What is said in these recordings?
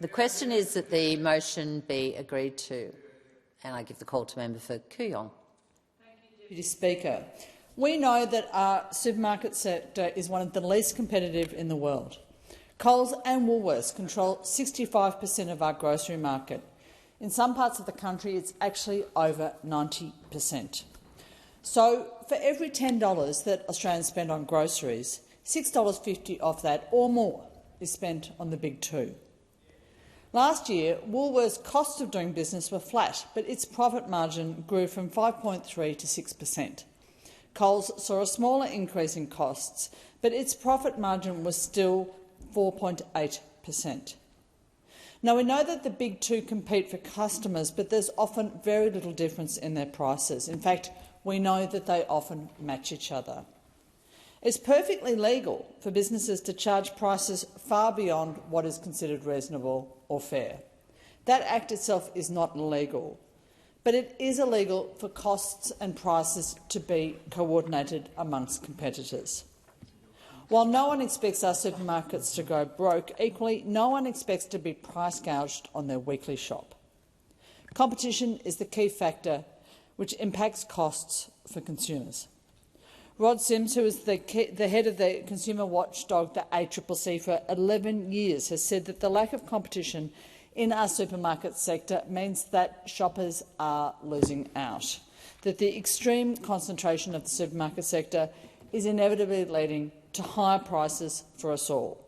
The question is that the motion be agreed to, and I give the call to member for Kooyong. Deputy Speaker, we know that our supermarket sector is one of the least competitive in the world. Coles and Woolworths control 65% of our grocery market. In some parts of the country, it's actually over 90%. So, for every $10 that Australians spend on groceries, $6.50 of that or more is spent on the big two. Last year, Woolworths' cost of doing business were flat, but its profit margin grew from 5.3% to 6%. Coles saw a smaller increase in costs, but its profit margin was still 4.8%. Now, we know that the big two compete for customers, but there's often very little difference in their prices. In fact, we know that they often match each other. It's perfectly legal for businesses to charge prices far beyond what is considered reasonable or fair. That act itself is not illegal, but it is illegal for costs and prices to be coordinated amongst competitors. While no one expects our supermarkets to go broke, equally no one expects to be price gouged on their weekly shop. Competition is the key factor which impacts costs for consumers. Rod Sims, who is the head of the consumer watchdog, the ACCC, for 11 years, has said that the lack of competition in our supermarket sector means that shoppers are losing out, that the extreme concentration of the supermarket sector is inevitably leading to higher prices for us all.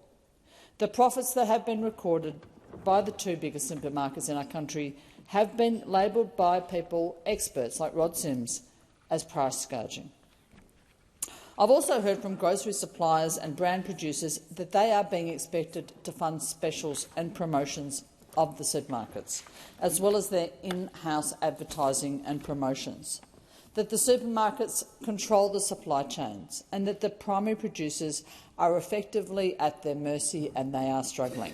The profits that have been recorded by the two biggest supermarkets in our country have been labelled by people, experts like Rod Sims, as price gouging. I've also heard from grocery suppliers and brand producers that they are being expected to fund specials and promotions of the supermarkets, as well as their in-house advertising and promotions, that the supermarkets control the supply chains and that the primary producers are effectively at their mercy and they are struggling.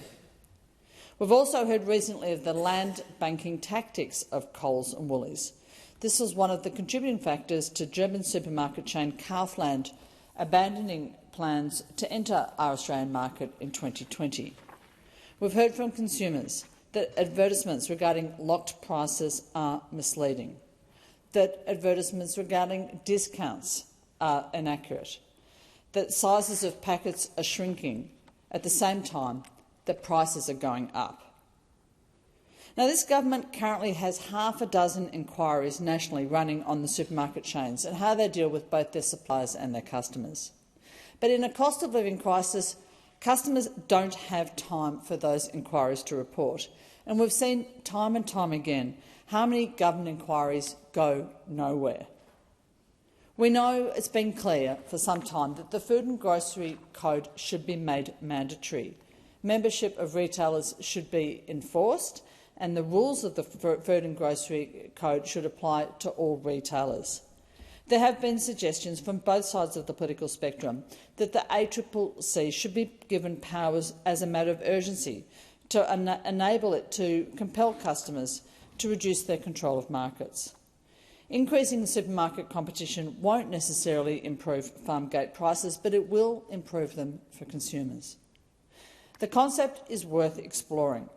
We've also heard recently of the land banking tactics of Coles and Woolies. This was one of the contributing factors to German supermarket chain Kaufland abandoning plans to enter our Australian market in 2020. We've heard from consumers that advertisements regarding locked prices are misleading, that advertisements regarding discounts are inaccurate, that sizes of packets are shrinking at the same time that prices are going up. Now, this government currently has half a dozen inquiries nationally running on the supermarket chains and how they deal with both their suppliers and their customers. But in a cost of living crisis, customers don't have time for those inquiries to report, and we've seen time and time again how many government inquiries go nowhere. We know it's been clear for some time that the Food and Grocery Code should be made mandatory. Membership of retailers should be enforced, and the rules of the Food and Grocery Code should apply to all retailers. There have been suggestions from both sides of the political spectrum that the ACCC should be given powers as a matter of urgency to enable it to compel customers to reduce their control of markets. Increasing supermarket competition won't necessarily improve farm gate prices, but it will improve them for consumers. The concept is worth exploring.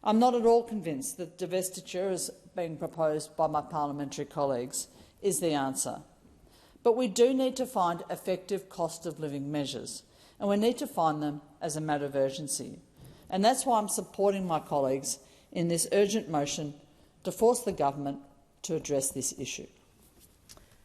I'm not at all convinced that divestiture, as being proposed by my parliamentary colleagues, is the answer. But we do need to find effective cost of living measures, and we need to find them as a matter of urgency. And that's why I'm supporting my colleagues in this urgent motion to force the government to address this issue.